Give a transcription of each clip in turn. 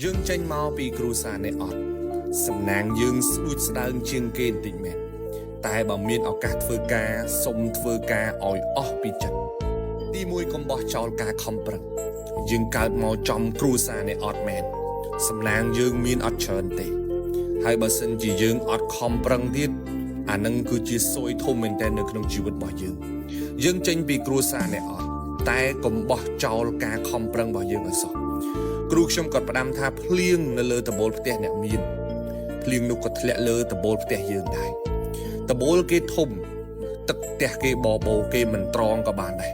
យើងចេញមកពីគ្រួសារនេះអត់សំណាងយើងស្ដួចស្ដើងជាងគេបន្តិចមែនតែបើមានឱកាសធ្វើការសុំធ្វើការឲ្យអស់ពីចិត្តទីមួយកុំបោះចោលការខំប្រឹងយើងកើតមកចំគ្រួសារនេះអត់មែនសំណាងយើងមានអត់ច្រើនទេហើយបើសិនជាយើងអត់ខំប្រឹងទៀតអានឹងគឺជាសួយធំមែនតើនៅក្នុងជីវិតរបស់យើងចេញពីគ្រួសារនេះអត់តែកុំបោះចោលការខំប្រឹងរបស់យើងឲ្យសោះគ្រូខ្ញុំក៏ផ្ដាំថាភ្លៀងនៅលើដំបូលផ្ទះអ្នកមានភ្លៀងនោះក៏ធ្លាក់លើដំបូលផ្ទះយើងដែរដំបូលគេធំទឹកផ្ទះគេបបោគេមិនត្រង់ក៏បានដែរ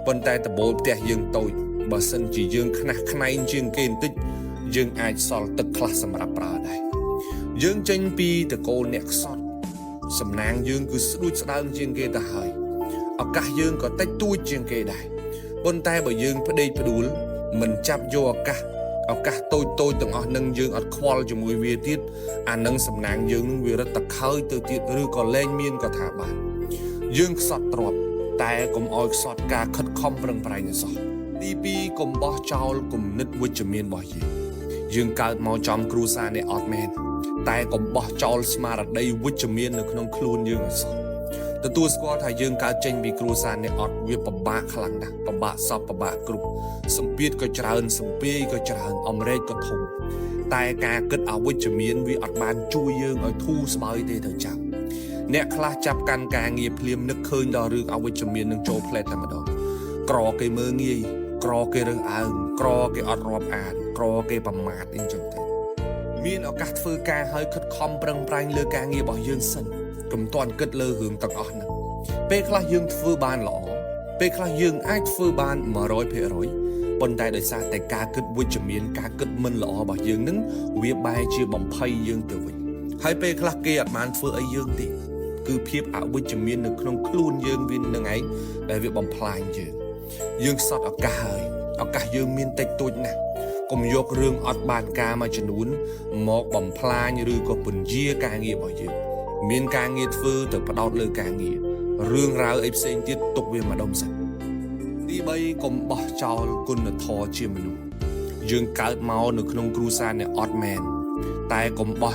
ប៉ុន្តែដំបូលផ្ទះយើងតូចបើសិនជាយើងខ្នះខ្នែងជាងគេបន្តិចយើងអាចសល់ទឹកខ្លះសម្រាប់ប្រើដែរយើងចេញពីតកូលអ្នកខ្សត់សំណាងយើងគឺស្ដួចស្ដើងជាងគេទៅហើយឱកាសយើងក៏តិចតួចជាងគេដែរប៉ុន្តែបើយើងផ្ដេកផ្ដួលមិនចាប់យកឱកាសតូចទាំងអស់នឹងយើងអត់ខ្វល់ជាមួយវាទៀតអានឹងសំណាងយើងនឹងវារត់តខើយទៅទៀតឬក៏លែងមានក៏ថាបានយើងខ្សត់ទ្រពតែកុំឲ្យខ្សត់ការខិតខំប្រឹងប្រែងសោះទី2កុំបោះចោលគំនិតវិជ្ជមានរបស់យើងកើតមកចំគ្រួសារនេះអត់មែនតែកុំបោះចោលស្មារតីវិជ្ជមាននៅក្នុងខ្លួនយើងឲ្យសោះទទួលស្គាល់ថាយើងកើតចេញពីគ្រួសារនេះអត់វាពិបាកខ្លាំងណាស់ពិបាកសពពិបាកគ្រប់សម្ពាធក៏ច្រើនសម្ពាយក៏ច្រើនអំរែកក៏ធំតែការគិតអវិជ្ជមានវាអត់បានជួយយើងឲ្យធូរស្បើយទេទៅចាំអ្នកខ្លះចាប់កាន់ការងារភ្លាមនឹកឃើញដល់រឿងអវិជ្ជមាននឹងចូលផ្លែតតែម្ដងក្រគេមើងងាយក្រគេរើសអើងក្រគេអត់រាប់អានក្រគេប្រមាថអីចឹងទៅមានឱកាសធ្វើការឲ្យខិតខំប្រឹងប្រែងលើការងាររបស់យើងសិនកុំទាន់គិតលើរឿងទាំងអស់ហ្នឹងពេលខ្លះយើងធ្វើបានល្អពេលខ្លះយើងអាចធ្វើបាន 100% ប៉ុន្តែដោយសារតែការគិតវិជ្ជមានការគិតមិនល្អរបស់យើងហ្នឹងវាបែរជាបំភ័យយើងទៅវិញហើយពេលខ្លះគេអត់បានធ្វើអីយើងទេគឺភាពអវិជ្ជមាននៅក្នុងខ្លួនយើងវានឹងឯងដែលវាបំផ្លាញយើងខ្សត់ឱកាសហើយឱកាសយើងមានតិចតួចណាស់កុំយករឿងអត់បានការមួយចំនួនមកបំផ្លាញឬក៏ពន្យាការងាររបស់យើងមានការងារធ្វើទៅផ្ដោតលើការងាររឿងរ៉ាវអីផ្សេងទៀតទុកវាម្ដុំសិនទី3កុំបោះចោលគុណធម៌ជាមនុស្សយើងកើតមកនៅក្នុងគ្រួសារអ្នកអត់មែនតែកុំបោះ